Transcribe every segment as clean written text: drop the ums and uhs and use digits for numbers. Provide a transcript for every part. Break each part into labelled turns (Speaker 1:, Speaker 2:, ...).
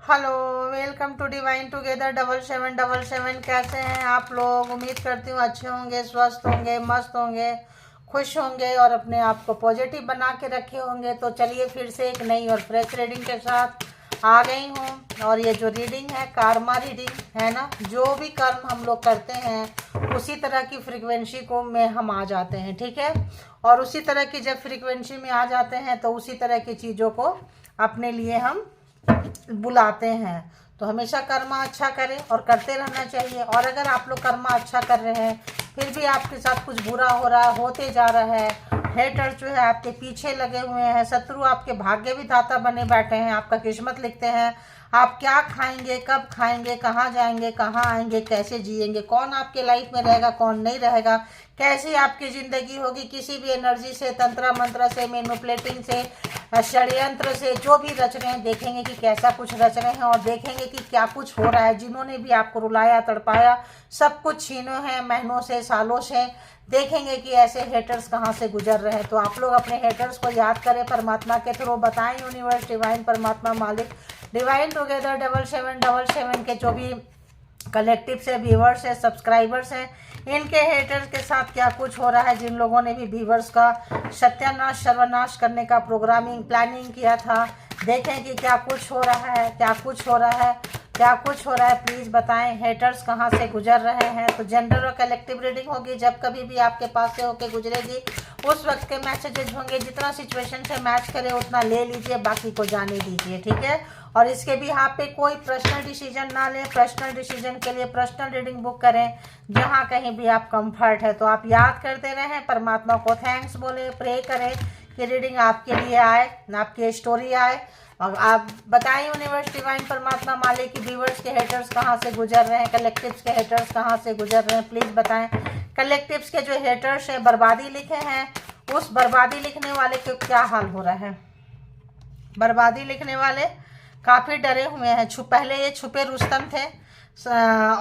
Speaker 1: Hello, welcome to divine together 7777। कैसे हैं आप लोग? उम्मीद करती हूँ अच्छे होंगे, स्वस्थ होंगे, मस्त होंगे, खुश होंगे और अपने आप को पॉजिटिव बना के रखे होंगे। तो चलिए फिर से एक नई और फ्रेश रीडिंग के साथ आ गई हूँ। और ये जो रीडिंग है कारमा रीडिंग है ना, जो भी कर्म हम लोग करते हैं उसी तरह की फ्रीक्वेंसी को में हम आ जाते हैं, ठीक है। और उसी तरह की जब फ्रीक्वेंसी में आ जाते हैं तो उसी तरह की चीज़ों को अपने लिए हम बुलाते हैं। तो हमेशा कर्मा अच्छा करें और करते रहना चाहिए। और अगर आप लोग कर्मा अच्छा कर रहे हैं फिर भी आपके साथ कुछ बुरा हो रहा है, होते जा रहा है, हेटर जो है आपके पीछे लगे हुए हैं, शत्रु आपके भाग्य विधाता बने बैठे हैं, आपका किस्मत लिखते हैं, आप क्या खाएंगे, कब खाएंगे, कहाँ जाएंगे, कहाँ आएंगे, कैसे जिएंगे, कौन आपके लाइफ में रहेगा, कौन नहीं रहेगा, कैसी आपकी ज़िंदगी होगी, किसी भी एनर्जी से, तंत्र मंत्र से, मैनिपुलेटिंग से, षड्यंत्र से जो भी रच रहे हैं, देखेंगे कि कैसा कुछ रच रहे हैं और देखेंगे कि क्या कुछ हो रहा है। जिन्होंने भी आपको रुलाया तड़पाया, सब कुछ छीनो है महीनों से, सालों से, देखेंगे कि ऐसे हेटर्स कहाँ से गुजर रहे हैं। तो आप लोग अपने हेटर्स को याद करें, परमात्मा के थ्रू बताएं, यूनिवर्स, डिवाइन, परमात्मा, मालिक, डिवाइन टुगेदर 7777 के जो भी कलेक्टिव से व्यूवर्स है, सब्सक्राइबर्स हैं, इनके हेटर्स के साथ क्या कुछ हो रहा है। जिन लोगों ने भी व्यूवर्स का सत्यानाश सर्वनाश करने का प्रोग्रामिंग प्लानिंग किया था, देखें कि क्या कुछ हो रहा है, क्या कुछ हो रहा है, क्या कुछ हो रहा है। प्लीज़ बताएं हेटर्स कहाँ से गुजर रहे हैं। तो जनरल और कलेक्टिव रीडिंग होगी, जब कभी भी आपके पास से होके गुजरेगी उस वक्त के मैसेजेज होंगे। जितना सिचुएशन से मैच करे उतना ले लीजिए, बाकी को जाने दीजिए, ठीक है। और इसके भी यहाँ पे कोई पर्सनल डिसीजन ना लें। पर्सनल डिसीजन के लिए पर्सनल रीडिंग बुक करें जहाँ कहीं भी आप कंफर्ट है। तो आप याद करते रहें, परमात्मा को थैंक्स बोले, प्रे करें कि रीडिंग आपके लिए आए, आपकी स्टोरी आए। और आप बताएं यूनिवर्स, डिवाइन, परमात्मा, मालिक की व्यूवर्स के हेटर्स कहाँ से गुजर रहे हैं, कलेक्टिव्स के हेटर्स कहाँ से गुजर रहे हैं, प्लीज़ बताएं। कलेक्टिव्स के जो हेटर्स हैं बर्बादी लिखे हैं, उस बर्बादी लिखने वाले को क्या हाल हो रहा है। बर्बादी लिखने वाले काफ़ी डरे हुए हैं। पहले ये छुपे रुस्तम थे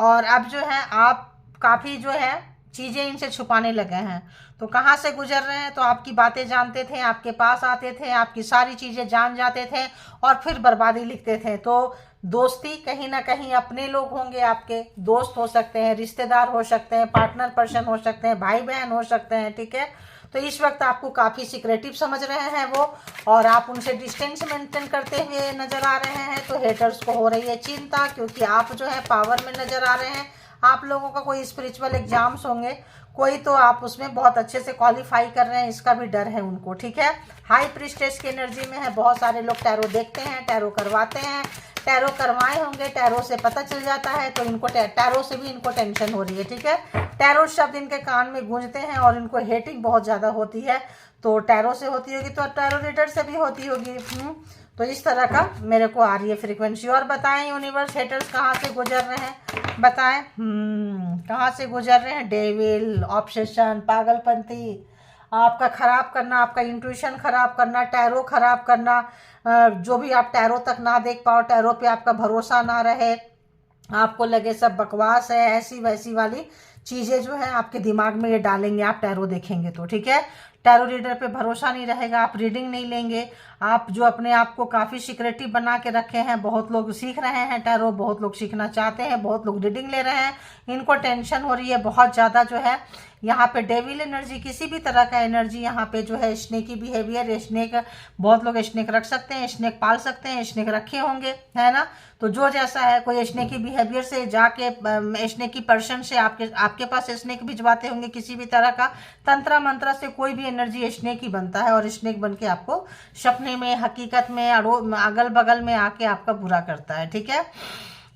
Speaker 1: और अब जो है आप काफ़ी जो है चीज़ें इनसे छुपाने लगे हैं। तो कहाँ से गुजर रहे हैं, तो आपकी बातें जानते थे, आपके पास आते थे, आपकी सारी चीज़ें जान जाते थे और फिर बर्बादी लिखते थे। तो दोस्ती कहीं ना कहीं अपने लोग होंगे, आपके दोस्त हो सकते हैं, रिश्तेदार हो सकते हैं, पार्टनर पर्सन हो सकते हैं, भाई बहन हो सकते हैं, ठीक है। तो इस वक्त आपको काफ़ी सिक्रेटिव समझ रहे हैं वो, और आप उनसे डिस्टेंस मेंटेन करते हुए नजर आ रहे हैं। तो हेटर्स को हो रही है चिंता, क्योंकि आप जो है पावर में नजर आ रहे हैं। आप लोगों का कोई स्पिरिचुअल एग्जाम्स होंगे, कोई तो आप उसमें बहुत अच्छे से क्वालिफाई कर रहे हैं, इसका भी डर है उनको, ठीक है। हाई प्रीस्टेस की एनर्जी में है। बहुत सारे लोग टैरो देखते हैं, टैरो करवाते हैं, टैरो करवाए होंगे, टैरो से पता चल जाता है। तो इनको टैरो से भी इनको टेंशन हो रही है, ठीक है। टैरो शब्द इनके कान में गूंजते हैं और इनको हेटिंग बहुत ज़्यादा होती है। तो टैरो से होती होगी तो टैरो रीडर से भी होती होगी। तो इस तरह का मेरे को आ रही है फ्रीक्वेंसी। और बताएं यूनिवर्स, हेटर्स कहाँ से गुजर रहे हैं, बताएं कहाँ से गुजर रहे हैं। डेविल, ऑब्सेशन, पागलपंती, आपका खराब करना, आपका इंट्यूशन खराब करना, टैरो खराब करना, जो भी आप टैरो तक ना देख पाओ, टैरो पे आपका भरोसा ना रहे, आपको लगे सब बकवास है, ऐसी वैसी वाली चीज़ें जो है आपके दिमाग में ये डालेंगे आप टैरो देखेंगे तो, ठीक है। टैरो रीडर पे भरोसा नहीं रहेगा, आप रीडिंग नहीं लेंगे। आप जो अपने आप को काफ़ी सिक्रेटिव बना के रखे हैं, बहुत लोग सीख रहे हैं टैरो, बहुत लोग सीखना चाहते हैं, बहुत लोग रीडिंग ले रहे हैं, इनको टेंशन हो रही है बहुत ज़्यादा जो है। यहाँ पे डेविल एनर्जी, किसी भी तरह का एनर्जी यहाँ पे जो है, स्नेकी बिहेवियर, स्नेक, बहुत लोग स्नेक रख सकते हैं, स्नेक पाल सकते हैं, स्नेक रखे होंगे, है ना। तो जो जैसा है, कोई स्नेकी बिहेवियर से जाके स्नेकी पर्सन से आपके पास स्नेक भिजवाते होंगे, किसी भी तरह का तंत्र मंत्र से कोई भी एनर्जी स्नेक ही बनता है और स्नेक बन के आपको सपने में, हकीकत में, अगल बगल में आके आपका बुरा करता है, ठीक है।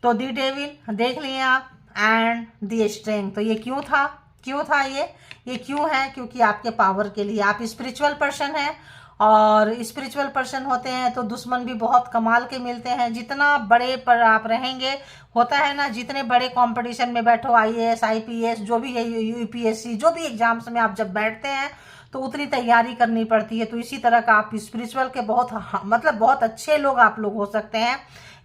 Speaker 1: तो दी डेविल देख लिए आप, एंड दी स्ट्रेंथ। तो ये क्यों था, क्यों था ये क्यों है, क्योंकि आपके पावर के लिए। आप स्पिरिचुअल पर्सन हैं और स्पिरिचुअल पर्सन होते हैं तो दुश्मन भी बहुत कमाल के मिलते हैं। जितना बड़े पर आप रहेंगे, होता है ना, जितने बड़े कंपटीशन में बैठो, IAS, IPS, जो भी है, UPSC, जो भी एग्जाम्स में आप जब बैठते हैं तो उतनी तैयारी करनी पड़ती है। तो इसी तरह का आप स्पिरिचुअल के मतलब बहुत अच्छे लोग आप लोग हो सकते हैं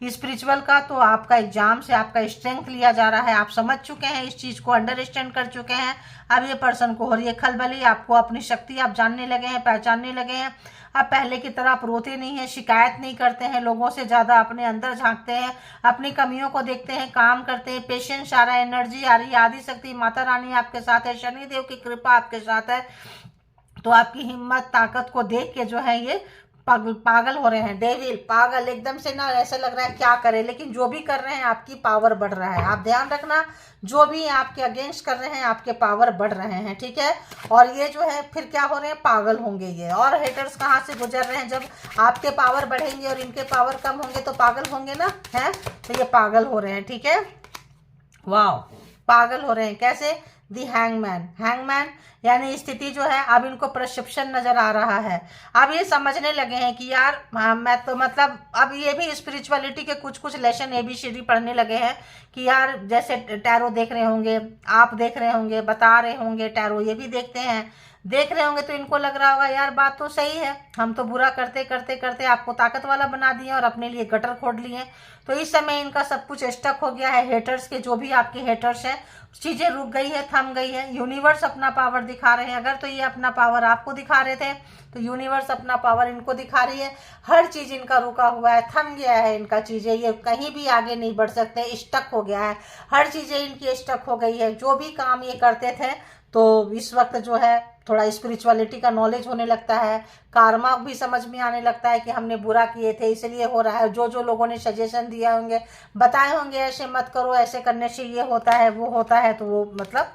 Speaker 1: स्पिरिचुअल का। तो आपका एग्जाम से आपका स्ट्रेंथ लिया जा रहा है, आप समझ चुके हैं इस चीज़ को, अंडरस्टैंड कर चुके हैं। अब ये पर्सन को हो रही है खलबली, आपको अपनी शक्ति आप जानने लगे हैं, पहचानने लगे हैं, अब पहले की तरह आप रोते नहीं हैं, शिकायत नहीं करते हैं लोगों से, ज़्यादा अपने अंदर झांकते हैं, अपनी कमियों को देखते हैं, काम करते हैं, पेशेंस आ रहा है, एनर्जी आ रही है, आदि शक्ति माता रानी आपके साथ है, शनिदेव की कृपा आपके साथ है। तो आपकी हिम्मत ताकत को देख के जो है ये पागल हो रहे हैं, डेविल पागल एकदम से ना, ऐसा लग रहा है क्या करे, लेकिन जो भी कर रहे हैं आपकी पावर बढ़ रहा है। आप ध्यान रखना, जो भी आपके अगेंस्ट कर रहे हैं आपके पावर बढ़ रहे हैं, ठीक है। और ये जो है फिर क्या हो रहे हैं, पागल होंगे ये। और हेटर्स कहाँ से गुजर रहे हैं, जब आपके पावर बढ़ेंगे और इनके पावर कम होंगे तो पागल होंगे ना, है। तो ये पागल हो रहे हैं, ठीक है। वाह, पागल हो रहे हैं कैसे, दी हैंगमैन। हैंगमैन यानी स्थिति जो है, अब इनको परसेप्शन नजर आ रहा है। अब ये समझने लगे हैं कि यार मैं तो मतलब, अब ये भी स्पिरिचुअलिटी के कुछ कुछ लेसन ABCD पढ़ने लगे हैं कि यार जैसे टैरो देख रहे होंगे, आप देख रहे होंगे, बता रहे होंगे, टैरो ये भी देखते हैं, देख रहे होंगे, तो इनको लग रहा होगा यार बात तो सही है, हम तो बुरा करते करते करते आपको ताकत वाला बना दिए और अपने लिए गटर खोद लिए। तो इस समय इनका सब कुछ स्टक हो गया है। हेटर्स के, जो भी आपके हेटर्स हैं, चीजें रुक गई है, थम गई है। यूनिवर्स अपना पावर दिखा रहे हैं। अगर तो ये अपना पावर आपको दिखा रहे थे तो यूनिवर्स अपना पावर इनको दिखा रही है। हर चीज इनका रुका हुआ है, थम गया है इनका चीजें, ये कहीं भी आगे नहीं बढ़ सकते, स्टक हो गया है, हर चीजें इनकी स्टक हो गई है। जो भी काम ये करते थे, तो इस वक्त जो है थोड़ा स्पिरिचुअलिटी का नॉलेज होने लगता है, कार्मा भी समझ में आने लगता है कि हमने बुरा किए थे इसलिए हो रहा है। जो जो लोगों ने सजेशन दिया होंगे, बताए होंगे ऐसे मत करो, ऐसे करने से ये होता है वो होता है, तो वो मतलब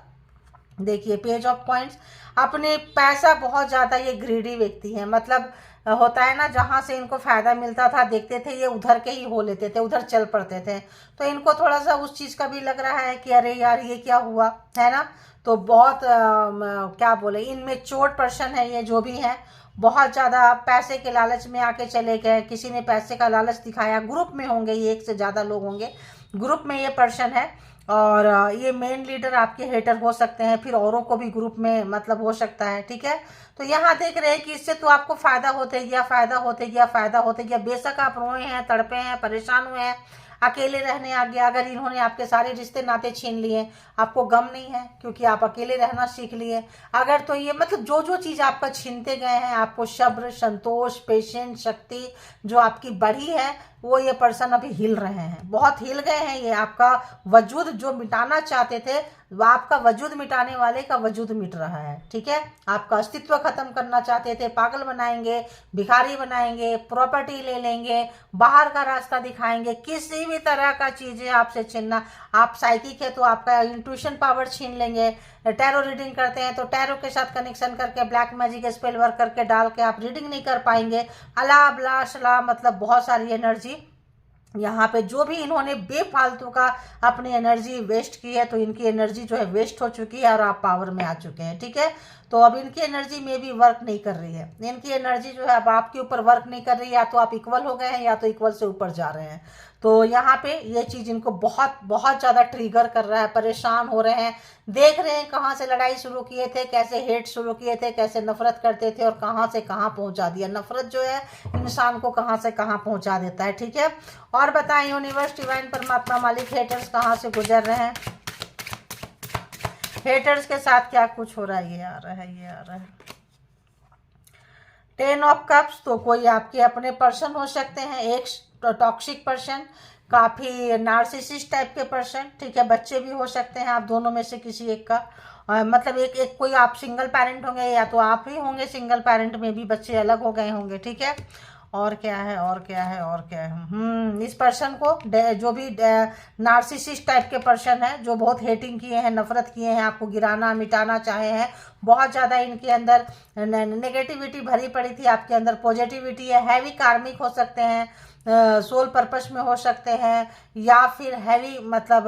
Speaker 1: देखिए पेज ऑफ पॉइंट्स। अपने पैसा बहुत ज़्यादा ये ग्रीडी व्यक्ति है, मतलब होता है ना, जहाँ से इनको फायदा मिलता था देखते थे ये उधर के ही हो लेते थे, उधर चल पड़ते थे। तो इनको थोड़ा सा उस चीज़ का भी लग रहा है कि अरे यार ये क्या हुआ, है ना। तो बहुत क्या बोले, इनमें चोट पर्सन है ये, जो भी है बहुत ज़्यादा पैसे के लालच में आके चले गए, किसी ने पैसे का लालच दिखाया। ग्रुप में होंगे ये, एक से ज़्यादा लोग होंगे ग्रुप में ये पर्सन है। और ये मेन लीडर आपके हेटर हो सकते हैं, फिर औरों को भी ग्रुप में मतलब हो सकता है, ठीक है। तो यहाँ देख रहे हैं कि इससे तो आपको फायदा होते गया, फायदा होते गया, फायदा होते गया। बेशक आप रोए हैं, तड़पे हैं, परेशान हुए हैं, अकेले रहने आ गया। अगर इन्होंने आपके सारे रिश्ते नाते छीन लिए, आपको गम नहीं है क्योंकि आप अकेले रहना सीख लिए। अगर तो ये मतलब जो जो चीज़ आपका छीनते गए हैं, आपको सब्र, संतोष, पेशेंस, शक्ति जो आपकी बढ़ी है, वो ये पर्सन अभी हिल रहे हैं, बहुत हिल गए हैं। ये आपका वजूद जो मिटाना चाहते थे, वो आपका वजूद मिटाने वाले का वजूद मिट रहा है, ठीक है। आपका अस्तित्व खत्म करना चाहते थे, पागल बनाएंगे, भिखारी बनाएंगे, प्रॉपर्टी ले लेंगे, बाहर का रास्ता दिखाएंगे, किसी भी तरह का चीजें आपसे छीनना। आप साइकिक है तो आपका इंट्यूशन पावर छीन लेंगे। टैरो रीडिंग करते हैं तो टैरो के साथ कनेक्शन करके, ब्लैक मैजिक स्पेल वर्क करके डाल के आप रीडिंग नहीं कर पाएंगे। अला बला शला, मतलब बहुत सारी एनर्जी यहाँ पे, जो भी इन्होंने बेफालतू का अपनी एनर्जी वेस्ट की है, तो इनकी एनर्जी जो है वेस्ट हो चुकी है और आप पावर में आ चुके हैं, ठीक है। तो अब इनकी एनर्जी में भी वर्क नहीं कर रही है, इनकी एनर्जी जो है अब आपके ऊपर वर्क नहीं कर रही है। या तो आप इक्वल हो गए हैं या तो इक्वल से ऊपर जा रहे हैं। तो यहाँ पे ये चीज इनको बहुत बहुत ज्यादा ट्रिगर कर रहा है, परेशान हो रहे हैं। देख रहे हैं कहाँ से लड़ाई शुरू किए थे, कैसे हेट शुरू किए थे, कैसे नफरत करते थे और कहाँ से कहाँ पहुंचा दिया। नफरत जो है इंसान को कहाँ से कहाँ पहुंचा देता है, ठीक है। और बताएं यूनिवर्स, डिवाइन, परमात्मा, मालिक, हेटर्स कहाँ से गुजर रहे हैं, हेटर्स के साथ क्या कुछ हो रहा है। ये आ रहा है, ये आ रहा है 10 ऑफ कप्स। तो कोई आपके अपने पर्सन हो सकते हैं, एक टॉक्सिक पर्सन, काफी नार्सिसिस्ट टाइप के पर्सन, ठीक है। बच्चे भी हो सकते हैं, आप दोनों में से किसी एक का। मतलब एक कोई आप सिंगल पेरेंट होंगे या तो आप ही होंगे सिंगल पेरेंट में भी बच्चे अलग हो गए होंगे, ठीक है। और क्या है, और क्या है, और क्या है, इस पर्सन को जो भी नार्सिसिस्ट टाइप के पर्सन है, जो बहुत हेटिंग किए हैं, नफरत किए हैं, आपको गिराना मिटाना चाहे हैं, बहुत ज़्यादा इनके अंदर नेगेटिविटी भरी पड़ी थी, आपके अंदर पॉजिटिविटी है। हैवी कार्मिक हो सकते हैं, सोल पर्पस में हो सकते हैं, या फिर हैवी मतलब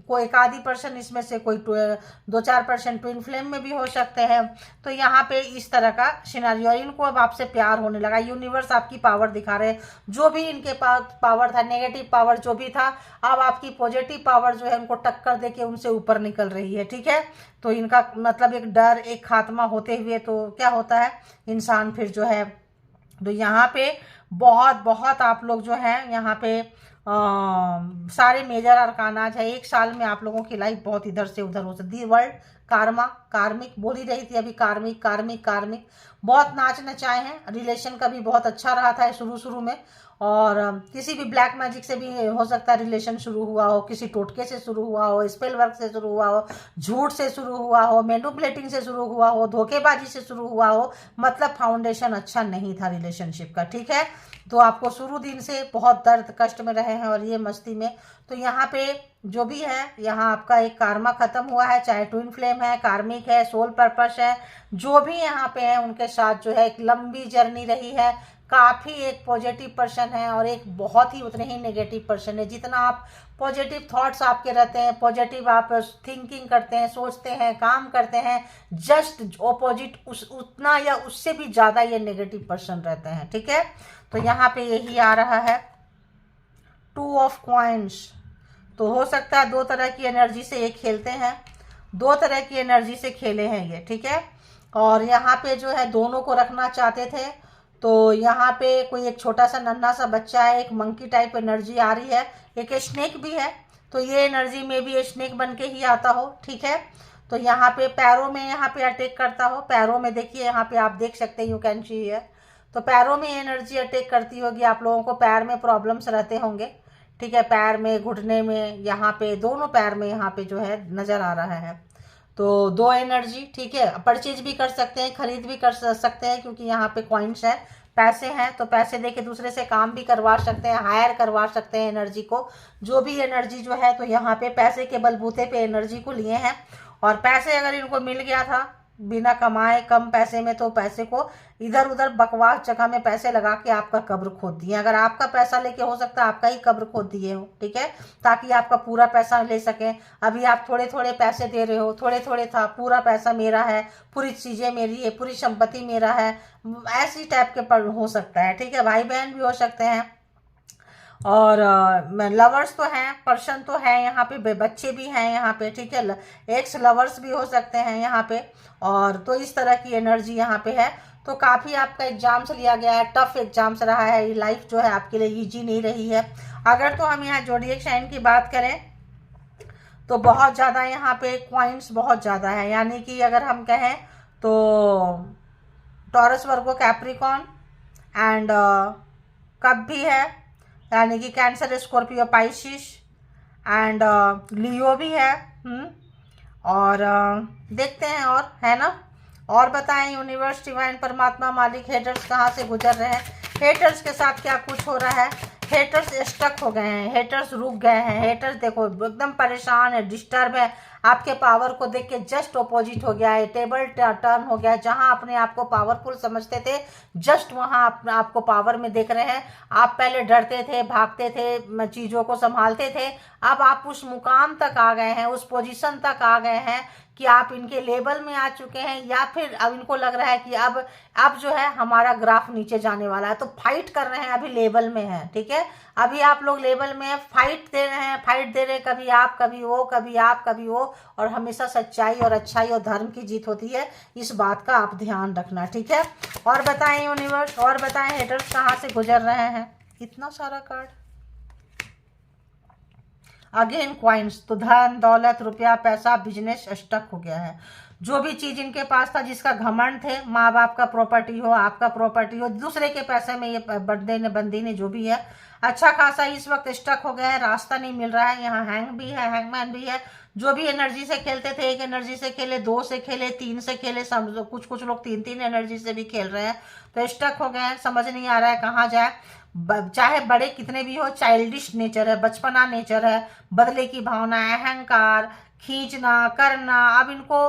Speaker 1: कोई एक आधी पर्सन इसमें से कोई 2-4% ट्विन फ्लेम में भी हो सकते हैं। तो यहाँ पे इस तरह का सिनेरियो, इनको अब आपसे प्यार होने लगा। यूनिवर्स आपकी पावर दिखा रहे हैं, जो भी इनके पास पावर था, नेगेटिव पावर जो भी था, अब आपकी पॉजिटिव पावर जो है उनको टक्कर दे के उनसे ऊपर निकल रही है, ठीक है। तो इनका मतलब एक डर, एक खात्मा होते हुए तो क्या होता है, इंसान फिर जो है, तो यहाँ पे बहुत बहुत आप लोग जो हैं यहाँ पे सारे मेजर अरकानाज है। एक साल में आप लोगों की लाइफ बहुत इधर से उधर हो सकती है। वर्ल्ड कार्मा, कार्मिक बोल ही रही थी अभी, कार्मिक कार्मिक कार्मिक, बहुत नाच नचाए हैं। रिलेशन का भी बहुत अच्छा रहा था शुरू शुरू में, और किसी भी ब्लैक मैजिक से भी हो सकता है रिलेशन शुरू हुआ हो, किसी टोटके से शुरू हुआ हो, स्पेल वर्क से शुरू हुआ हो, झूठ से शुरू हुआ हो, मैनिपुलेटिंग से शुरू हुआ हो, धोखेबाजी से शुरू हुआ हो, मतलब फाउंडेशन अच्छा नहीं था रिलेशनशिप का, ठीक है। तो आपको शुरू दिन से बहुत दर्द कष्ट में रहे हैं और ये मस्ती में, तो यहाँ पे जो भी है, यहाँ आपका एक कार्मा खत्म हुआ है, चाहे ट्विन फ्लेम है, कार्मिक है, सोल पर्पस है, जो भी यहाँ पे है उनके साथ जो है एक लंबी जर्नी रही है। काफ़ी एक पॉजिटिव पर्सन है और एक बहुत ही उतने ही नेगेटिव पर्सन है। जितना आप पॉजिटिव थॉट्स आपके रहते हैं, पॉजिटिव आप थिंकिंग करते हैं, सोचते हैं, काम करते हैं, जस्ट ऑपोजिट उतना या उससे भी ज़्यादा ये नेगेटिव पर्सन रहते हैं, ठीक है। तो यहाँ पे यही आ रहा है 2 ऑफ कॉइन्स। तो हो सकता है 2 तरह की एनर्जी से ये खेलते हैं, 2 तरह की एनर्जी से खेले हैं ये, ठीक है। और यहाँ पे जो है दोनों को रखना चाहते थे, तो यहाँ पे कोई एक छोटा सा नन्हा सा बच्चा है, एक मंकी टाइप एनर्जी आ रही है, एक स्नेक भी है, तो ये एनर्जी में भी स्नेक बन के ही आता हो, ठीक है। तो यहाँ पे पैरों में यहाँ पे अटैक करता हो, पैरों में देखिए यहाँ पे आप देख सकते हैं, यू कैन सी है, तो पैरों में एनर्जी अटैक करती होगी। आप लोगों को पैर में प्रॉब्लम्स रहते होंगे, ठीक है, पैर में, घुटने में, यहाँ पे दोनों पैर में यहाँ पे जो है नज़र आ रहा है। तो 2 एनर्जी, ठीक है। परचेज भी कर सकते हैं, खरीद भी कर सकते हैं, क्योंकि यहाँ पे कॉइन्स है, पैसे हैं, तो पैसे देके दूसरे से काम भी करवा सकते हैं, हायर करवा सकते हैं एनर्जी को, जो भी एनर्जी जो है। तो यहाँ पे पैसे के बलबूते पे एनर्जी को लिए हैं, और पैसे अगर इनको मिल गया था बिना कमाए कम पैसे में, तो पैसे को इधर उधर बकवास जगह में पैसे लगा के आपका कब्र खोद दिए। अगर आपका पैसा लेके हो सकता है आपका ही कब्र खोद दिए हो, ठीक है, ताकि आपका पूरा पैसा ले सकें। अभी आप थोड़े थोड़े पैसे दे रहे हो, थोड़े थोड़े था, पूरा पैसा मेरा है, पूरी चीज़ें मेरी है, पूरी संपत्ति मेरा है, ऐसी टाइप के पर हो सकता है, ठीक है। भाई बहन भी हो सकते हैं, और लवर्स तो हैं, पर्सन तो है यहाँ पे, बच्चे भी हैं यहाँ पे, ठीक है, एक्स लवर्स भी हो सकते हैं यहाँ पे। और तो इस तरह की एनर्जी यहाँ पे है। तो काफ़ी आपका एग्जाम्स लिया गया है, टफ एग्जाम्स रहा है, ये लाइफ जो है आपके लिए ईजी नहीं रही है। अगर तो हम यहाँ जोडिएक साइन की बात करें तो बहुत ज़्यादा यहाँ पे कॉइन्स बहुत ज़्यादा है, यानी कि अगर हम कहें तो टॉरस, वर्गो, कैप्रिकॉन एंड कब भी है, यानी कि कैंसर, स्कॉर्पियो, पाइसिस एंड लियो भी है। और देखते हैं और, है ना। और बताएं यूनिवर्स, डिवाइन, परमात्मा, मालिक, हेटर्स कहाँ से गुजर रहे हैं, हेटर्स के साथ क्या कुछ हो रहा है। हेटर्स स्टक हो गए हैं, हेटर्स रुक गए हैं, हेटर्स देखो एकदम परेशान है, डिस्टर्ब है, आपके पावर को देख के जस्ट ऑपोजिट हो गया है, टेबल टर्न हो गया है। जहां अपने आप को पावरफुल समझते थे, जस्ट वहां आपको पावर में देख रहे हैं। आप पहले डरते थे, भागते थे, चीज़ों को संभालते थे, अब आप उस मुकाम तक आ गए हैं, उस पोजीशन तक आ गए हैं कि आप इनके लेवल में आ चुके हैं, या फिर अब इनको लग रहा है कि अब जो है हमारा ग्राफ नीचे जाने वाला है, तो फाइट कर रहे हैं, अभी लेवल में है, ठीक है। अभी आप लोग लेवल में फाइट दे रहे हैं, फाइट दे रहे हैं, कभी आप कभी वो, कभी आप कभी वो, और हमेशा सच्चाई और अच्छाई और धर्म की जीत होती है, इस बात का आप ध्यान रखना, ठीक है। और बताएं यूनिवर्स, और बताएं हेटर्स कहाँ से गुजर रहे हैं। इतना सारा कार्ड, अगेन क्वाइंस, तो धन दौलत, रुपया, पैसा, बिजनेस स्टक हो गया है। जो भी चीज इनके पास था, जिसका घमंड थे, माँ बाप का प्रॉपर्टी हो, आपका प्रॉपर्टी हो, दूसरे के पैसे में ये बंदे ने बंदी ने जो भी है, अच्छा खासा इस वक्त स्टक हो गया है, रास्ता नहीं मिल रहा है। यहाँ हैंग भी है, हैंगमैन भी है। जो भी एनर्जी से खेलते थे, 1 एनर्जी से खेले, 2 से खेले, 3 से खेले, कुछ लोग 3 एनर्जी से भी खेल रहे हैं, तो स्टक हो गए हैं, समझ नहीं आ रहा है कहाँ जाए। चाहे बड़े कितने भी हो, चाइल्डिश नेचर है, बचपना नेचर है, बदले की भावना, अहंकार, खींचना करना, अब इनको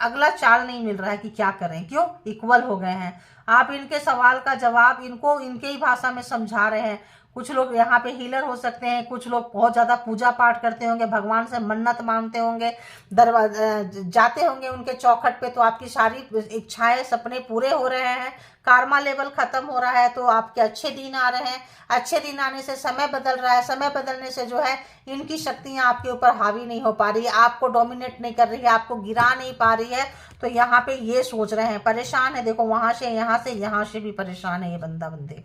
Speaker 1: अगला चाल नहीं मिल रहा है कि क्या करें, क्यों इक्वल हो गए हैं। आप इनके सवाल का जवाब इनको इनके ही भाषा में समझा रहे हैं। कुछ लोग यहाँ पे हीलर हो सकते हैं, कुछ लोग बहुत ज़्यादा पूजा पाठ करते होंगे, भगवान से मन्नत मांगते होंगे, जाते होंगे उनके चौखट पे, तो आपकी सारी इच्छाएं, सपने पूरे हो रहे हैं, कार्मा लेवल खत्म हो रहा है, तो आपके अच्छे दिन आ रहे हैं। अच्छे दिन आने से समय बदल रहा है, समय बदलने से जो है इनकी शक्तियाँ आपके ऊपर हावी नहीं हो पा रही है, आपको डोमिनेट नहीं कर रही है, आपको गिरा नहीं पा रही है। तो यहाँ पे ये सोच रहे हैं, परेशान है, देखो वहाँ से, यहाँ से भी परेशान है ये बंदा बंदे।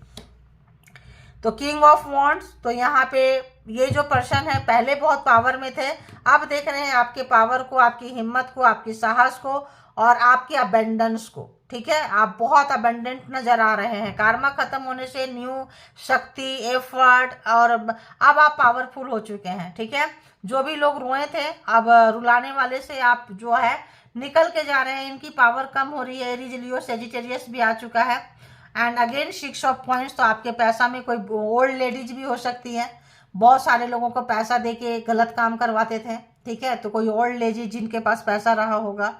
Speaker 1: तो किंग ऑफ वॉन्ड्स, तो यहाँ पे ये जो पर्सन है पहले बहुत पावर में थे, अब देख रहे हैं आपके पावर को, आपकी हिम्मत को, आपकी साहस को और आपकी अबेंडेंस को। ठीक है, आप बहुत अबेंडेंट नजर आ रहे हैं। कार्मा खत्म होने से न्यू शक्ति, एफर्ट और अब आप पावरफुल हो चुके हैं। ठीक है, जो भी लोग रोए थे अब रुलाने वाले से आप जो है निकल के जा रहे हैं, इनकी पावर कम हो रही है। एरीज, लियो, सेजिटेरियस भी आ चुका है। एंड अगेन 6 ऑफ पॉइंट्स, तो आपके पैसा में कोई ओल्ड लेडीज भी हो सकती है। बहुत सारे लोगों को पैसा देके गलत काम करवाते थे। ठीक है, तो कोई ओल्ड लेडीज जिनके पास पैसा रहा होगा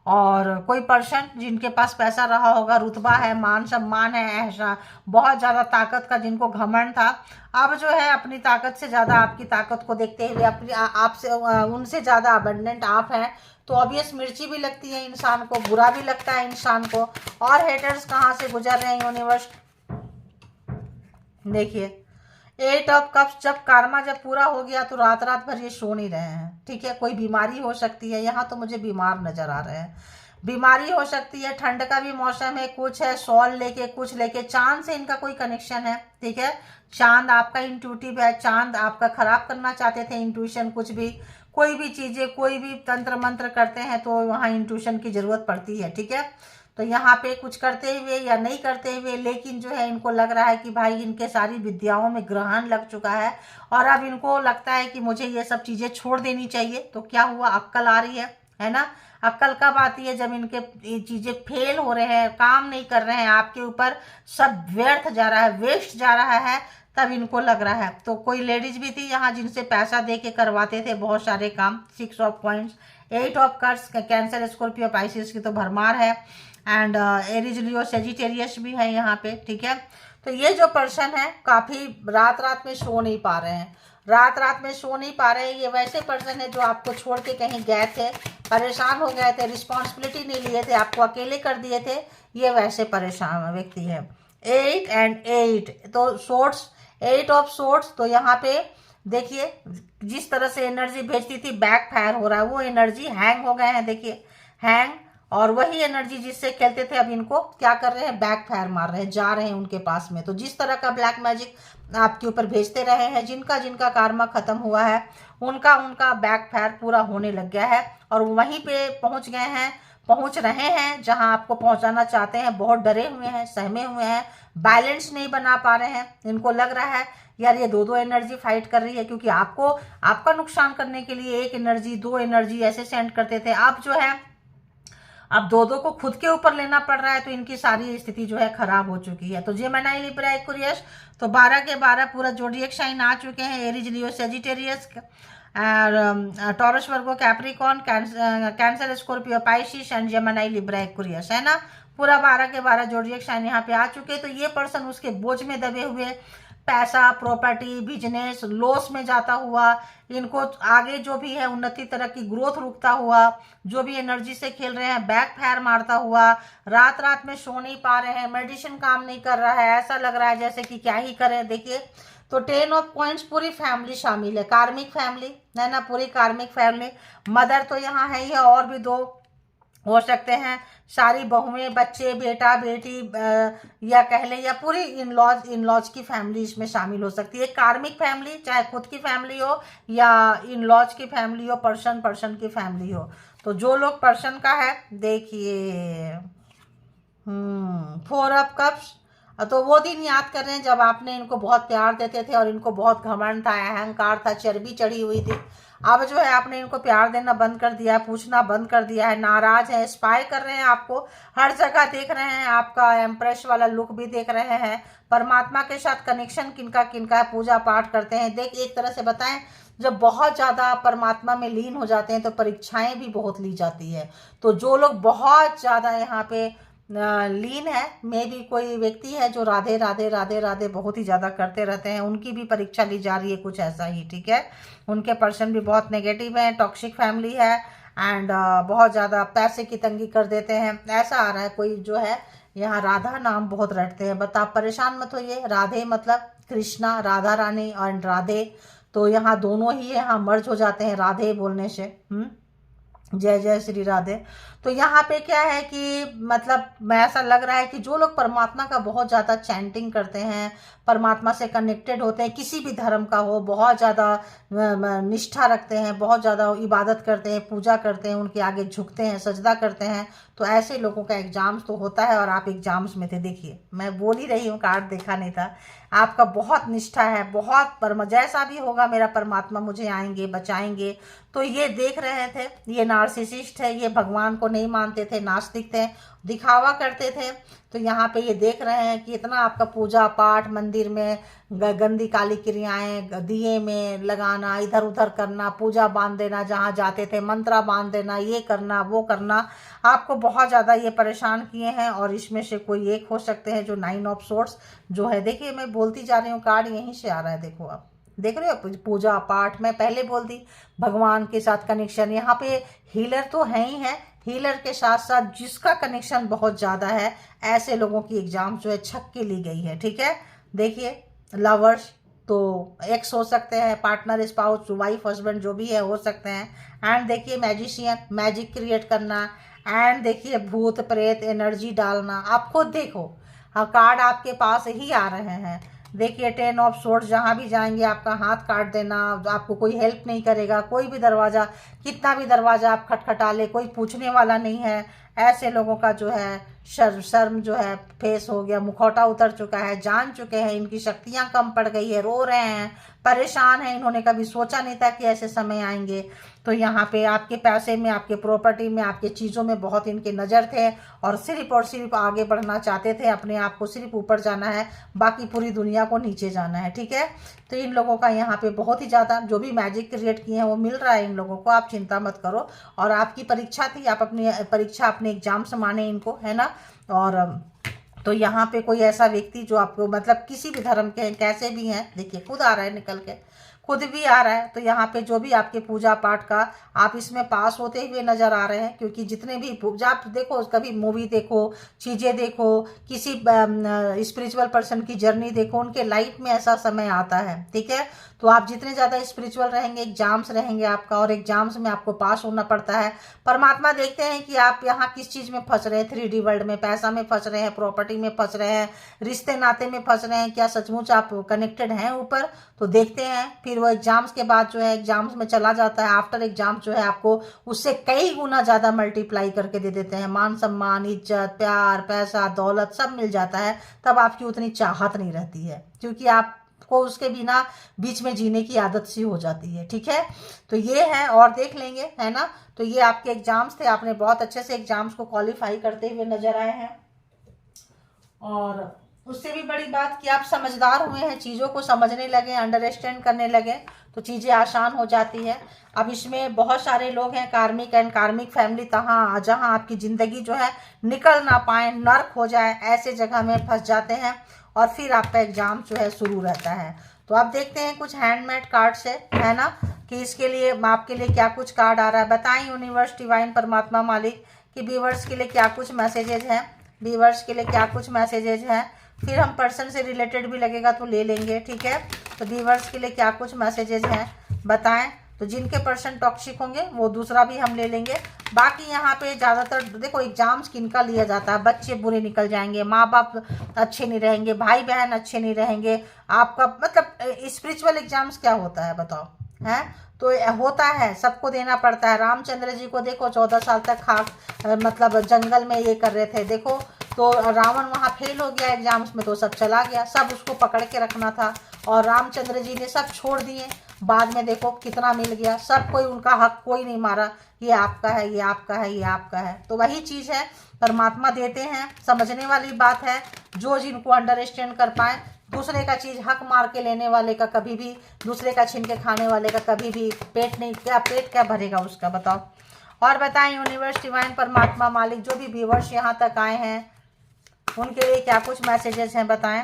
Speaker 1: और कोई पर्सन जिनके पास पैसा रहा होगा, रुतबा है, मान सम्मान है, ऐसा बहुत ज़्यादा ताकत का जिनको घमंड था, अब जो है अपनी ताकत से ज़्यादा आपकी ताकत को देखते हुए अपनी आपसे उनसे ज़्यादा अबंडेंट आप हैं। तो ऑब्वियस मिर्ची भी लगती है इंसान को, बुरा भी लगता है इंसान को। और हेटर्स कहाँ से गुजर रहे हैं यूनिवर्स, देखिए 8 ऑफ कप्स, जब कार्मा जब पूरा हो गया तो रात रात भर ये सो नहीं रहे हैं। ठीक है, कोई बीमारी हो सकती है, यहाँ तो मुझे बीमार नजर आ रहे हैं, बीमारी हो सकती है। ठंड का भी मौसम है, कुछ है सॉल लेके, कुछ लेके। चांद से इनका कोई कनेक्शन है। ठीक है, चांद आपका इंट्यूटिव है, चांद आपका खराब करना चाहते थे इंट्यूशन, कुछ भी कोई भी चीजें, कोई भी तंत्र मंत्र करते हैं तो वहाँ इंट्यूशन की जरूरत पड़ती है। ठीक है, तो यहाँ पे कुछ करते हुए या नहीं करते हुए, लेकिन जो है इनको लग रहा है कि भाई इनके सारी विद्याओं में ग्रहण लग चुका है और अब इनको लगता है कि मुझे ये सब चीजें छोड़ देनी चाहिए। तो क्या हुआ, अक्कल आ रही है ना। अक्कल कब आती है, जब इनके ये चीजें फेल हो रहे हैं, काम नहीं कर रहे हैं, आपके ऊपर सब व्यर्थ जा रहा है, वेस्ट जा रहा है, तब इनको लग रहा है। तो कोई लेडीज भी थी यहाँ जिनसे पैसा दे के करवाते थे बहुत सारे काम। 6 of points, 8 of cups, Cancer, Scorpio, Pisces की तो भरमार है। एंड एरीज, लियो, सेजिटेरियस भी है यहाँ पे। ठीक है, तो ये जो पर्सन है काफी रात रात में सो नहीं पा रहे हैं, रात रात में सो नहीं पा रहे हैं। ये वैसे पर्सन है जो आपको छोड़ के कहीं गए थे, परेशान हो गए थे, रिस्पॉन्सिबिलिटी नहीं लिए थे, आपको अकेले कर दिए थे, ये वैसे परेशान व्यक्ति है। 8 एंड 8, तो सोर्ट्स, 8 ऑफ सोर्ट्स, तो यहाँ पे देखिए जिस तरह से एनर्जी भेजती थी बैक फायर हो रहा है, वो एनर्जी हैंग हो गए हैं। देखिए हैंग, और वही एनर्जी जिससे खेलते थे अब इनको क्या कर रहे हैं, बैक फायर मार रहे हैं, जा रहे हैं उनके पास में। तो जिस तरह का ब्लैक मैजिक आपके ऊपर भेजते रहे हैं, जिनका जिनका कार्मा खत्म हुआ है उनका उनका बैक फायर पूरा होने लग गया है और वहीं पे पहुंच गए हैं, पहुंच रहे हैं जहां आपको पहुंचाना चाहते हैं। बहुत डरे हुए हैं, सहमे हुए हैं, बैलेंस नहीं बना पा रहे हैं। इनको लग रहा है यार ये दो एनर्जी फाइट कर रही है, क्योंकि आपको आपका नुकसान करने के लिए एक एनर्जी, 2 एनर्जी ऐसे सेंड करते थे। अब जो है अब दो को खुद के ऊपर लेना पड़ रहा है, तो इनकी सारी स्थिति जो है खराब हो चुकी है। तो जेमिनी, लिब्रा, एक्वेरियस, तो 12 के 12 पूरा जोडिएक साइन आ चुके हैं। Aries, Leo, Sagittarius, taurus, Virgo, Capricorn, cancer, Scorpio, Pisces and Gemini, Libra, Aquarius, है ना। पूरा 12 के 12 जोडिएक साइन यहाँ पे आ चुके। तो ये पर्सन उसके बोझ में दबे हुए, पैसा, प्रॉपर्टी, बिजनेस लॉस में जाता हुआ, इनको आगे जो भी है उन्नति, तरह की ग्रोथ रुकता हुआ, जो भी एनर्जी से खेल रहे हैं बैक फायर मारता हुआ, रात रात में सो नहीं पा रहे हैं, मेडिसिन काम नहीं कर रहा है, ऐसा लग रहा है जैसे कि क्या ही करें। देखिए तो 10 ऑफ पॉइंट्स, पूरी फैमिली शामिल है, कार्मिक फैमिली है ना, पूरी कार्मिक फैमिली। मदर तो यहाँ है ही है, और भी 2 हो सकते हैं, सारी बहुएं, बच्चे, बेटा, बेटी, या कह लें या पूरी इन लॉज की फैमिली इसमें शामिल हो सकती है। कार्मिक फैमिली, चाहे खुद की फैमिली हो या इन लॉज की फैमिली हो, पर्सन की फैमिली हो। तो जो लोग पर्सन का है, देखिए 4 ऑफ कप्स, तो वो दिन याद कर रहे हैं जब आपने इनको बहुत प्यार देते थे और इनको बहुत घमंड था, अहंकार था, चर्बी चढ़ी हुई थी। अब जो है आपने इनको प्यार देना बंद कर दिया है, पूछना बंद कर दिया है, नाराज है, स्पाई कर रहे हैं आपको, हर जगह देख रहे हैं, आपका एम्प्रेस वाला लुक भी देख रहे हैं। परमात्मा के साथ कनेक्शन किनका किनका है, पूजा पाठ करते हैं। देख एक तरह से बताएं, जब बहुत ज़्यादा परमात्मा में लीन हो जाते हैं तो परीक्षाएं भी बहुत ली जाती है। तो जो लोग बहुत ज़्यादा यहाँ पे लीन है, में भी कोई व्यक्ति है जो राधे राधे राधे राधे बहुत ही ज़्यादा करते रहते हैं, उनकी भी परीक्षा ली जा रही है, कुछ ऐसा ही। ठीक है, उनके पर्सन भी बहुत नेगेटिव है, टॉक्सिक फैमिली है एंड बहुत ज़्यादा पैसे की तंगी कर देते हैं। ऐसा आ रहा है कोई जो है यहाँ राधा नाम बहुत रटते हैं, बता परेशान मत होइए। राधे मतलब कृष्णा, राधा रानी और राधे, तो यहाँ दोनों ही यहाँ मर्ज हो जाते हैं राधे बोलने से। जय जय श्री राधे। तो यहाँ पे क्या है कि मतलब मैं ऐसा लग रहा है कि जो लोग परमात्मा का बहुत ज़्यादा चैंटिंग करते हैं, परमात्मा से कनेक्टेड होते हैं, किसी भी धर्म का हो, बहुत ज़्यादा निष्ठा रखते हैं, बहुत ज़्यादा इबादत करते हैं, पूजा करते हैं, उनके आगे झुकते हैं, सजदा करते हैं, तो ऐसे लोगों का एग्जाम्स तो होता है। और आप एग्जाम्स में थे, देखिए मैं बोल ही रही हूँ, कार्ड देखा नहीं था। आपका बहुत निष्ठा है, बहुत जैसा भी होगा मेरा परमात्मा मुझे आएंगे, बचाएंगे। तो ये देख रहे थे, ये नार्सिसिस्ट है, ये भगवान को नहीं मानते थे, नास्तिक थे, दिखावा करते थे। तो यहाँ पे ये देख रहे हैं कि इतना आपका पूजा पाठ, मंदिर में गंदी काली क्रियाएं, दिए में लगाना, इधर उधर करना, पूजा बांध देना, जहाँ जाते थे मंत्रा बांध देना, ये करना वो करना, आपको बहुत ज़्यादा ये परेशान किए हैं। और इसमें से कोई एक हो सकते हैं जो 9 ऑफ सोर्ट्स जो है, देखिए मैं बोलती जा रही हूँ, कार्ड यहीं से आ रहा है, देखो आप देख रहे हो, पूजा पाठ मैं पहले बोल दी, भगवान के साथ कनेक्शन, यहाँ पे हीलर तो है ही है, हीलर के साथ साथ जिसका कनेक्शन बहुत ज़्यादा है, ऐसे लोगों की एग्जाम जो है छक्के ली गई है। ठीक है, देखिए लवर्स तो एक्स हो सकते हैं, पार्टनर, स्पाउस, वाइफ, हस्बैंड जो भी है हो सकते हैं। एंड देखिए मैजिशियन, मैजिक क्रिएट करना। एंड देखिए भूत प्रेत एनर्जी डालना, आप खुद देखो, हाँ कार्ड आपके पास ही आ रहे हैं। देखिए 10 ऑफ सोर्ट्स, जहाँ भी जाएंगे आपका हाथ काट देना, आपको कोई हेल्प नहीं करेगा, कोई भी दरवाज़ा, कितना भी दरवाज़ा आप खटखटा ले, कोई पूछने वाला नहीं है। ऐसे लोगों का जो है शर्म जो है फेस हो गया, मुखौटा उतर चुका है, जान चुके हैं, इनकी शक्तियाँ कम पड़ गई है, रो रहे हैं, परेशान हैं, इन्होंने कभी सोचा नहीं था कि ऐसे समय आएंगे। तो यहाँ पे आपके पैसे में, आपके प्रॉपर्टी में, आपके चीज़ों में बहुत इनके नज़र थे, और सिर्फ आगे बढ़ना चाहते थे, अपने आप को सिर्फ ऊपर जाना है, बाकी पूरी दुनिया को नीचे जाना है। ठीक है, तो इन लोगों का यहाँ पे बहुत ही ज़्यादा जो भी मैजिक क्रिएट किए हैं वो मिल रहा है इन लोगों को, आप चिंता मत करो। और आपकी परीक्षा थी, आप अपनी परीक्षा, अपने एग्जाम से माने इनको, है ना। और तो यहाँ पे कोई ऐसा व्यक्ति जो आपको मतलब किसी भी धर्म के हैं, कैसे भी हैं, देखिए खुद आ रहा है निकल के, खुद भी आ रहा है। तो यहाँ पे जो भी आपके पूजा पाठ का, आप इसमें पास होते हुए नजर आ रहे हैं, क्योंकि जितने भी पूजा, आप देखो कभी मूवी देखो, चीज़ें देखो, किसी स्पिरिचुअल पर्सन की जर्नी देखो, उनके लाइफ में ऐसा समय आता है। ठीक है, तो आप जितने ज़्यादा स्पिरिचुअल रहेंगे, एग्जाम्स रहेंगे आपका, और एग्जाम्स में आपको पास होना पड़ता है। परमात्मा देखते हैं कि आप यहाँ किस चीज़ में फंस रहे हैं, 3D वर्ल्ड में, पैसा में फंस रहे हैं, प्रॉपर्टी में फंस रहे हैं, रिश्ते नाते में फंस रहे हैं, क्या सचमुच आप कनेक्टेड हैं ऊपर। तो देखते हैं, फिर वो एग्जाम्स के बाद जो है एग्जाम्स में चला जाता है, आफ्टर एग्जाम जो है आपको उससे कई गुना ज़्यादा मल्टीप्लाई करके दे देते हैं, मान सम्मान, इज्जत, प्यार, पैसा, दौलत सब मिल जाता है। तब आपकी उतनी चाहत नहीं रहती है, क्योंकि आप को उसके बिना बीच में जीने की आदत सी हो जाती है। ठीक है, तो ये है, और देख लेंगे, है ना। तो ये आपके एग्जाम्स थे, आपने बहुत अच्छे से एग्जाम्स को क्वालिफाई करते हुए नजर आए हैं। और उससे भी बड़ी बात कि आप समझदार हुए हैं, चीज़ों को समझने लगे, अंडरस्टैंड करने लगे, तो चीज़ें आसान हो जाती है। अब इसमें बहुत सारे लोग हैं, कार्मिक एंड कार्मिक फैमिली, जहाँ आपकी ज़िंदगी जो है निकल ना पाए, नर्क हो जाए, ऐसे जगह में फंस जाते हैं, और फिर आपका एग्जाम जो है शुरू रहता है। तो आप देखते हैं कुछ हैंडमेड कार्ड से, है ना, कि इसके लिए आपके लिए क्या कुछ कार्ड आ रहा है। बताएं यूनिवर्स, डिवाइन, परमात्मा, मालिक, कि व्यूअर्स के लिए क्या कुछ मैसेजेज हैं, व्यूअर्स के लिए क्या कुछ मैसेजेज हैं। फिर हम पर्सन से रिलेटेड भी लगेगा तो ले लेंगे। ठीक है, तो व्यूअर्स के लिए क्या कुछ मैसेजेज हैं बताएं। तो जिनके पर्सन टॉक्सिक होंगे वो दूसरा भी हम ले लेंगे। बाकी यहाँ पे ज़्यादातर देखो एग्जाम्स किनका लिया जाता है, बच्चे बुरे निकल जाएंगे, माँ बाप अच्छे नहीं रहेंगे, भाई बहन अच्छे नहीं रहेंगे, आपका मतलब स्पिरिचुअल एग्जाम्स क्या होता है बताओ, है तो होता है, सबको देना पड़ता है। रामचंद्र जी को देखो 14 साल तक मतलब जंगल में ये कर रहे थे, देखो तो रावण वहाँ फेल हो गया एग्जाम्स में, तो सब चला गया, सब उसको पकड़ के रखना था, और रामचंद्र जी ने सब छोड़ दिए। बाद में देखो कितना मिल गया, सब कोई उनका हक कोई नहीं मारा, ये आपका है, ये आपका है, ये आपका है। तो वही चीज़ है, परमात्मा देते हैं, समझने वाली बात है, जो जिनको अंडरस्टैंड कर पाए। दूसरे का चीज़ हक मार के लेने वाले का कभी भी, दूसरे का छीन के खाने वाले का कभी भी पेट नहीं, क्या पेट क्या भरेगा उसका, बताओ। और बताएं यूनिवर्स, डिवाइन, परमात्मा, मालिक, जो भी व्यूअर्स यहाँ तक आए हैं उनके लिए क्या कुछ मैसेजेस हैं बताएं।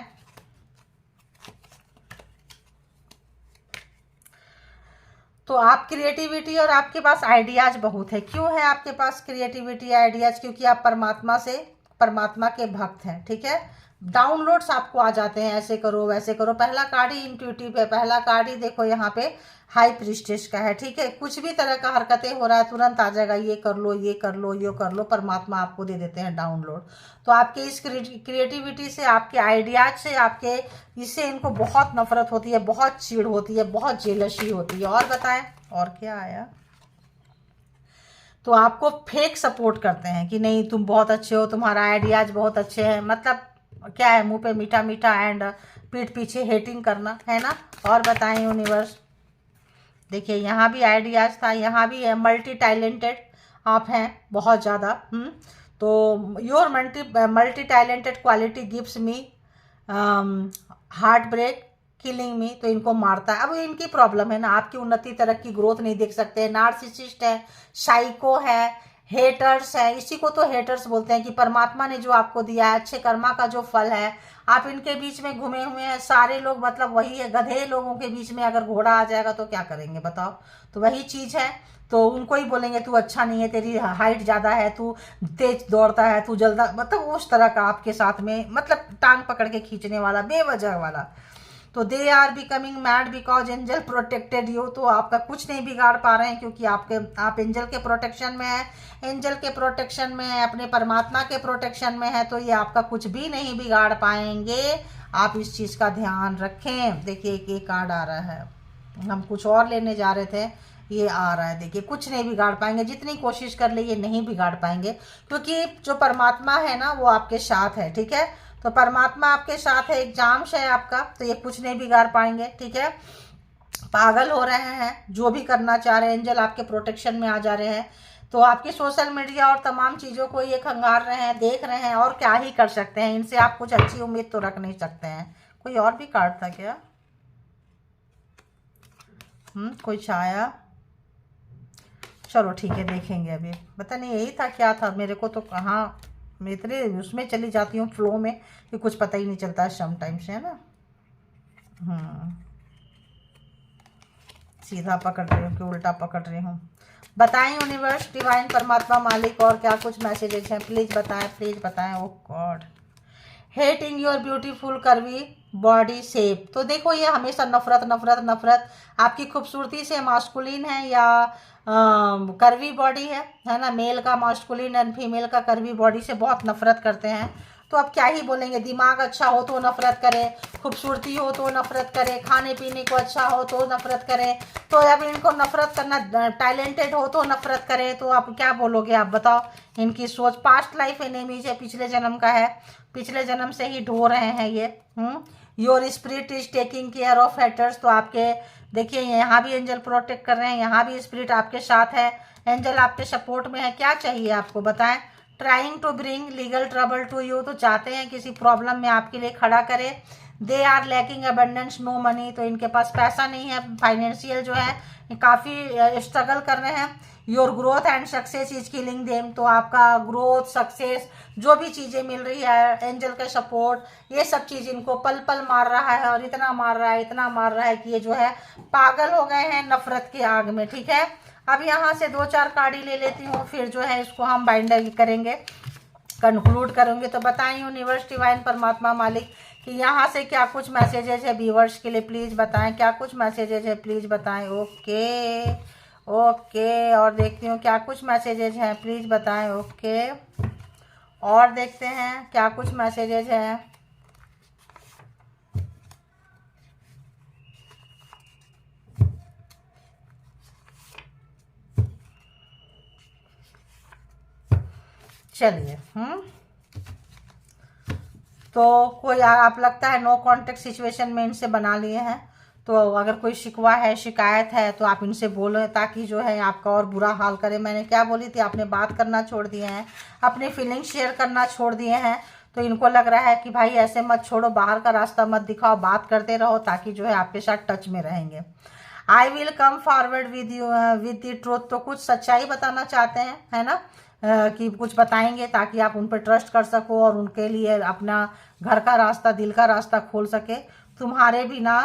Speaker 1: तो आप क्रिएटिविटी और आपके पास आइडियाज बहुत है। क्यों है आपके पास क्रिएटिविटी आइडियाज? क्योंकि आप परमात्मा के भक्त हैं। ठीक है, डाउनलोड्स आपको आ जाते हैं, ऐसे करो वैसे करो। पहला कार्ड ही इंट्यूटिव है, पहला कार्ड ही देखो यहाँ पे हाई प्रीस्टेस का है, ठीक है। कुछ भी तरह का हरकतें हो रहा है तुरंत आ जाएगा, ये कर लो ये कर लो ये कर लो, परमात्मा आपको दे देते हैं डाउनलोड। तो आपके इस क्रिएटिविटी से, आपके आइडियाज से, आपके इससे इनको बहुत नफरत होती है, बहुत चिढ़ होती है, बहुत जेलसी होती है। और बताएं और क्या आया? तो आपको फेक सपोर्ट करते हैं कि नहीं तुम बहुत अच्छे हो, तुम्हारा आइडियाज बहुत अच्छे हैं, मतलब क्या है, मुंह पे मीठा मीठा एंड पीठ पीछे हेटिंग करना, है ना। और बताएं यूनिवर्स, देखिए यहाँ भी आइडियाज था, यहाँ भी है, मल्टी टैलेंटेड आप हैं बहुत ज़्यादा। तो your multi talented quality gives me heart break killing me, तो इनको मारता है। अब इनकी प्रॉब्लम है ना, आपकी उन्नति तरक्की ग्रोथ नहीं देख सकते, नार्सिसिस्ट है, साइको है, हेटर्स है। इसी को तो हेटर्स बोलते हैं कि परमात्मा ने जो आपको दिया है, अच्छे कर्मा का जो फल है, आप इनके बीच में घुमे हुए हैं सारे लोग। मतलब वही है, गधे लोगों के बीच में अगर घोड़ा आ जाएगा तो क्या करेंगे बताओ। तो वही चीज़ है, तो उनको ही बोलेंगे तू अच्छा नहीं है, तेरी हाइट ज़्यादा है, तू तेज दौड़ता है, तू जल्दा, मतलब उस तरह का आपके साथ में, मतलब टांग पकड़ के खींचने वाला, बेवजह वाला। तो they are becoming mad because angel protected you. तो आपका कुछ नहीं बिगाड़ पा रहे हैं क्योंकि आप एंजल के प्रोटेक्शन में है, एंजल के प्रोटेक्शन में है, अपने परमात्मा के प्रोटेक्शन में है, तो ये आपका कुछ भी नहीं बिगाड़ पाएंगे। आप इस चीज़ का ध्यान रखें। देखिए एक कार्ड आ रहा है, हम कुछ और लेने जा रहे थे, ये आ रहा है, देखिए कुछ नहीं बिगाड़ पाएंगे, जितनी कोशिश कर ले ये नहीं बिगाड़ पाएंगे, क्योंकि जो परमात्मा है ना वो आपके साथ है, ठीक है। तो परमात्मा आपके साथ है, एग्जाम्स है आपका, तो ये कुछ नहीं बिगाड़ पाएंगे, ठीक है। पागल हो रहे हैं जो भी करना चाह रहे हैं, एंजल आपके प्रोटेक्शन में आ जा रहे हैं, तो आपकी सोशल मीडिया और तमाम चीज़ों को ये खंगार रहे हैं, देख रहे हैं, और क्या ही कर सकते हैं इनसे, आप कुछ अच्छी उम्मीद तो रख नहीं सकते हैं। कोई और भी कार्ड था क्या? कुछ आया, चलो ठीक है देखेंगे अभी। पता नहीं यही था क्या था, मेरे को तो कहाँ, मैं इतने उसमें चली जाती हूँ फ्लो में कि कुछ पता ही नहीं चलता है समटाइम्स, है ना। सीधा पकड़ रही हूँ कि उल्टा पकड़ रही हूँ? बताएं यूनिवर्स, डिवाइन, परमात्मा, मालिक, और क्या कुछ मैसेजेस हैं, प्लीज़ बताएं, प्लीज़ बताएं। Oh God, hating your beautiful curvy body shape. तो देखो ये हमेशा नफरत नफरत नफरत, आपकी खूबसूरती से मास्कुलिन है या कर्वी बॉडी है ना, मेल का मास्कुलिन एंड फीमेल का कर्वी बॉडी से बहुत नफरत करते हैं। तो अब क्या ही बोलेंगे, दिमाग अच्छा हो तो नफरत करे, खूबसूरती हो तो नफरत करे, खाने पीने को अच्छा हो तो नफरत करे, तो अब इनको नफरत करना, टैलेंटेड हो तो नफरत करे, तो आप क्या बोलोगे आप बताओ। इनकी सोच पास्ट लाइफ एनिमीज है, पिछले जन्म का है, पिछले जन्म से ही ढो रहे हैं ये। Your spirit is taking care of haters. तो आपके देखिए यहाँ भी एंजल प्रोटेक्ट कर रहे हैं, यहाँ भी स्पिरिट आपके साथ है, एंजल आपके सपोर्ट में है। क्या चाहिए आपको बताएं। Trying to bring legal trouble to you, तो चाहते हैं किसी प्रॉब्लम में आपके लिए खड़ा करे। They are lacking abundance no money, तो इनके पास पैसा नहीं है, फाइनेंशियल जो है काफ़ी स्ट्रगल कर रहे हैं। Your growth and success is killing them, तो आपका ग्रोथ सक्सेस जो भी चीज़ें मिल रही है, एंजल का सपोर्ट, ये सब चीज़ इनको पल पल मार रहा है, और इतना मार रहा है, इतना मार रहा है कि ये जो है पागल हो गए हैं नफरत की आग में, ठीक है। अब यहाँ से 2-4 कार्ड ही ले लेती हूँ, फिर जो है इसको हम बाइंडर करेंगे, कंक्लूड करेंगे। तो बताएं यूनिवर्स, डिवाइन, परमात्मा, मालिक, कि यहाँ से क्या कुछ मैसेजेज है व्यूवर्स के लिए, प्लीज़ बताएं। क्या कुछ मैसेजेज है प्लीज़ बताएं। ओके ओके, और देखती हूँ क्या कुछ मैसेजेज हैं, प्लीज़ बताएं। ओके, और देखते हैं क्या कुछ मैसेजेज हैं। चलिए, तो कोई आप लगता है नो कॉन्टेक्ट सिचुएशन में इनसे बना लिए हैं, तो अगर कोई शिकवा है, शिकायत है, तो आप इनसे बोलो ताकि जो है आपका और बुरा हाल करे। मैंने क्या बोली थी, आपने बात करना छोड़ दिए हैं, अपनी फीलिंग्स शेयर करना छोड़ दिए हैं, तो इनको लग रहा है कि भाई ऐसे मत छोड़ो, बाहर का रास्ता मत दिखाओ, बात करते रहो ताकि जो है आपके साथ टच में रहेंगे। I will come forward with you with the truth, तो कुछ सच्चाई बताना चाहते हैं, है ना, कि कुछ बताएंगे ताकि आप उन पर ट्रस्ट कर सको और उनके लिए अपना घर का रास्ता, दिल का रास्ता खोल सके। तुम्हारे बिना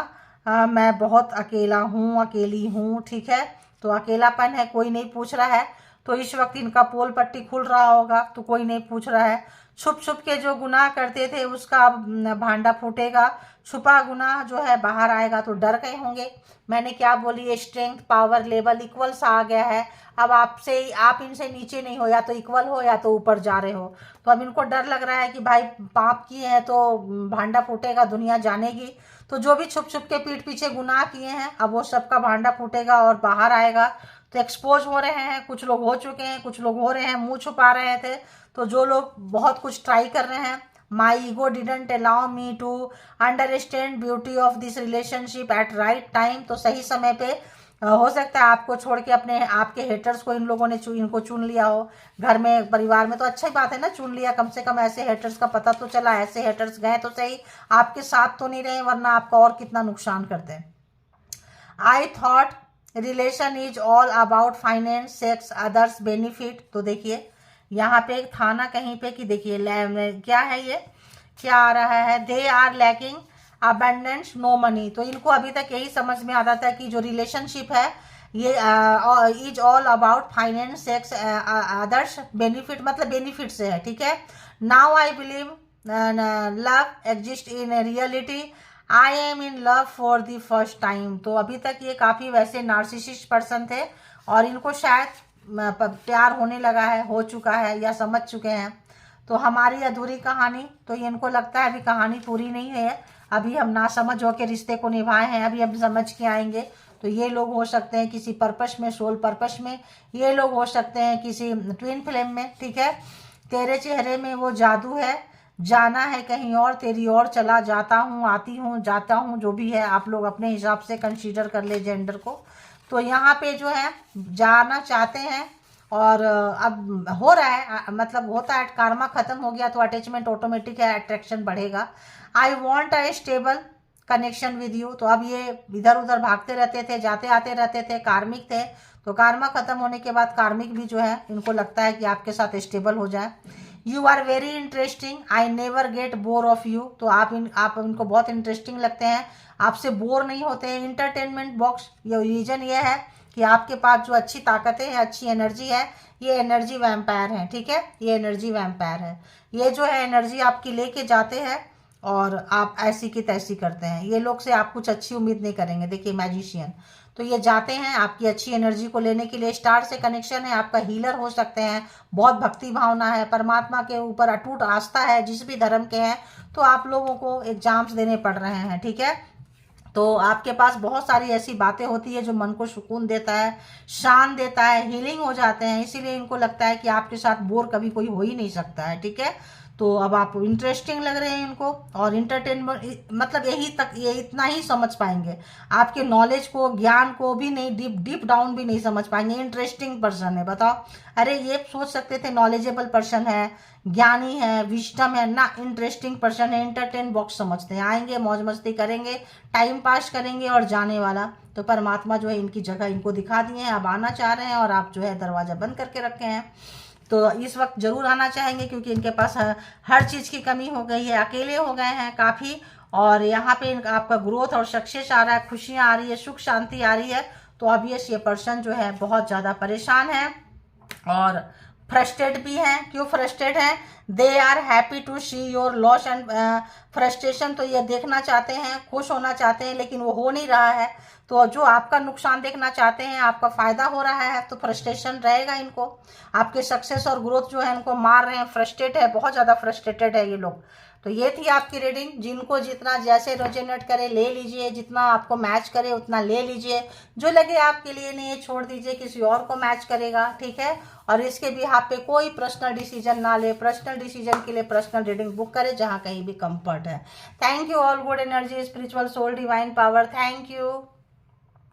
Speaker 1: मैं बहुत अकेला हूँ, अकेली हूँ, ठीक है। तो अकेलापन है, कोई नहीं पूछ रहा है, तो इस वक्त इनका पोल पट्टी खुल रहा होगा, तो कोई नहीं पूछ रहा है। छुप छुप के जो गुनाह करते थे उसका अब भांडा फूटेगा, छुपा गुनाह जो है बाहर आएगा। तो डर गए होंगे, मैंने क्या बोली, ये स्ट्रेंथ पावर लेवल इक्वल सा आ गया है। अब आपसे, आप इनसे नीचे नहीं हो, या तो इक्वल हो या तो ऊपर जा रहे हो। तो अब इनको डर लग रहा है कि भाई पाप किए हैं तो भांडा फूटेगा, दुनिया जानेगी। तो जो भी छुप छुप के पीठ पीछे गुनाह किए हैं, अब वो सबका भांडा फूटेगा और बाहर आएगा। तो एक्सपोज हो रहे हैं, कुछ लोग हो चुके हैं, कुछ लोग हो रहे हैं, मुंह छुपा रहे थे। तो जो लोग बहुत कुछ ट्राई कर रहे हैं, my ego didn't allow me to understand beauty of this relationship at right time. तो सही समय पे हो सकता है आपको छोड़ के अपने आपके हेटर्स को इन लोगों ने इनको चुन लिया हो। घर में परिवार में तो अच्छा ही बात है ना, चुन लिया, कम से कम ऐसे हेटर्स का पता तो चला। ऐसे हेटर्स गए तो सही, आपके साथ तो नहीं रहे, वरना आपका और कितना नुकसान करते हैं। I thought relation is all about finance, sex, others benefit. तो देखिए यहाँ पे एक था ना कहीं पे कि देखिए क्या है, ये क्या आ रहा है, they are lacking abundance no money. तो इनको अभी तक यही समझ में आता था कि जो रिलेशनशिप है ये is all about finance, sex, others benefit, मतलब बेनिफिट से है, ठीक है। Now I believe love exist in reality, I am in love for the first time. तो अभी तक ये काफ़ी वैसे नार्सिसिस्ट पर्सन थे और इनको शायद प्यार होने लगा है, हो चुका है या समझ चुके हैं। तो हमारी अधूरी कहानी, तो ये इनको लगता है अभी कहानी पूरी नहीं है, अभी हम ना समझ होकर रिश्ते को निभाए हैं, अभी हम समझ के आएंगे। तो ये लोग हो सकते हैं किसी पर्पस में, सोल पर्पस में, ये लोग हो सकते हैं किसी ट्विन फ्लेम में, ठीक है। तेरे चेहरे में वो जादू है, जाना है कहीं और, तेरी ओर चला जाता हूँ, आती हूँ, जाता हूँ, जो भी है आप लोग अपने हिसाब से कंसीडर कर ले जेंडर को। तो यहाँ पे जो है जाना चाहते हैं और अब हो रहा है, मतलब होता है, कार्मा खत्म हो गया तो अटैचमेंट ऑटोमेटिक है, अट्रैक्शन बढ़ेगा। I want a stable connection with you. तो अब ये इधर उधर भागते रहते थे, जाते आते रहते थे, कार्मिक थे। तो कार्मा खत्म होने के बाद कार्मिक भी जो है इनको लगता है कि आपके साथ स्टेबल हो जाए। You are very interesting, I never get bore of you. तो आप इनको बहुत इंटरेस्टिंग लगते हैं, आपसे बोर नहीं होते हैं। इंटरटेनमेंट बॉक्स, ये रीजन ये है कि आपके पास जो अच्छी ताकतें हैं, अच्छी एनर्जी है, ये एनर्जी वैम्पायर है, ठीक है। ये एनर्जी वैम्पायर है, ये जो है एनर्जी आपकी लेके जाते हैं और आप ऐसी की तैसी करते हैं। ये लोग से आप कुछ अच्छी उम्मीद नहीं करेंगे। देखिए मैजिशियन, तो ये जाते हैं आपकी अच्छी एनर्जी को लेने के लिए। स्टार से कनेक्शन है, आपका हीलर हो सकते हैं, बहुत भक्ति भावना है, परमात्मा के ऊपर अटूट आस्था है, जिस भी धर्म के हैं। तो आप लोगों को एग्जाम्स देने पड़ रहे हैं, ठीक है। तो आपके पास बहुत सारी ऐसी बातें होती है जो मन को सुकून देता है, शान देता है, हीलिंग हो जाते हैं। इसीलिए इनको लगता है कि आपके साथ बोर कभी कोई हो ही नहीं सकता है, ठीक है। तो अब आप इंटरेस्टिंग लग रहे हैं इनको, और इंटरटेनमेंट मतलब यही तक, ये इतना ही समझ पाएंगे, आपके नॉलेज को, ज्ञान को भी नहीं, डीप डाउन भी नहीं समझ पाएंगे। इंटरेस्टिंग पर्सन है, बताओ। अरे ये सोच सकते थे नॉलेजेबल पर्सन है, ज्ञानी है, विस्डम है ना, इंटरेस्टिंग पर्सन है, एंटरटेन बॉक्स समझते हैं। आएंगे, मौज मस्ती करेंगे, टाइम पास करेंगे और जाने वाला। तो परमात्मा जो है इनकी जगह इनको दिखा दिए हैं, अब आना चाह रहे हैं और आप जो है दरवाजा बंद करके रखे हैं। तो इस वक्त जरूर आना चाहेंगे क्योंकि इनके पास हर चीज़ की कमी हो गई है, अकेले हो गए हैं काफ़ी। और यहाँ पे आपका ग्रोथ और सक्सेस आ रहा है, खुशियाँ आ रही है, सुख शांति आ रही है। तो ऑब्वियस ये पर्सन जो है बहुत ज़्यादा परेशान है और फ्रस्ट्रेट भी हैं। क्यों फ्रस्ट्रेट हैं? They are happy to see your loss and frustration. तो ये देखना चाहते हैं, खुश होना चाहते हैं, लेकिन वो हो नहीं रहा है। तो जो आपका नुकसान देखना चाहते हैं, आपका फायदा हो रहा है, तो फ्रस्ट्रेशन रहेगा इनको। आपके सक्सेस और ग्रोथ जो है इनको मार रहे हैं, फ्रस्ट्रेट है, बहुत ज़्यादा फ्रस्ट्रेटेड है ये लोग। तो ये थी आपकी रीडिंग। जिनको जितना जैसे रेजोनेट करे ले लीजिए, जितना आपको मैच करे उतना ले लीजिए, जो लगे आपके लिए नहीं छोड़ दीजिए, किसी और को मैच करेगा, ठीक है। और इसके भी आप पे कोई पर्सनल डिसीजन ना ले, पर्सनल डिसीजन के लिए पर्सनल रीडिंग बुक करें जहाँ कहीं भी कंफर्ट है। Thank you all, good energy, spiritual soul, divine power, thank you.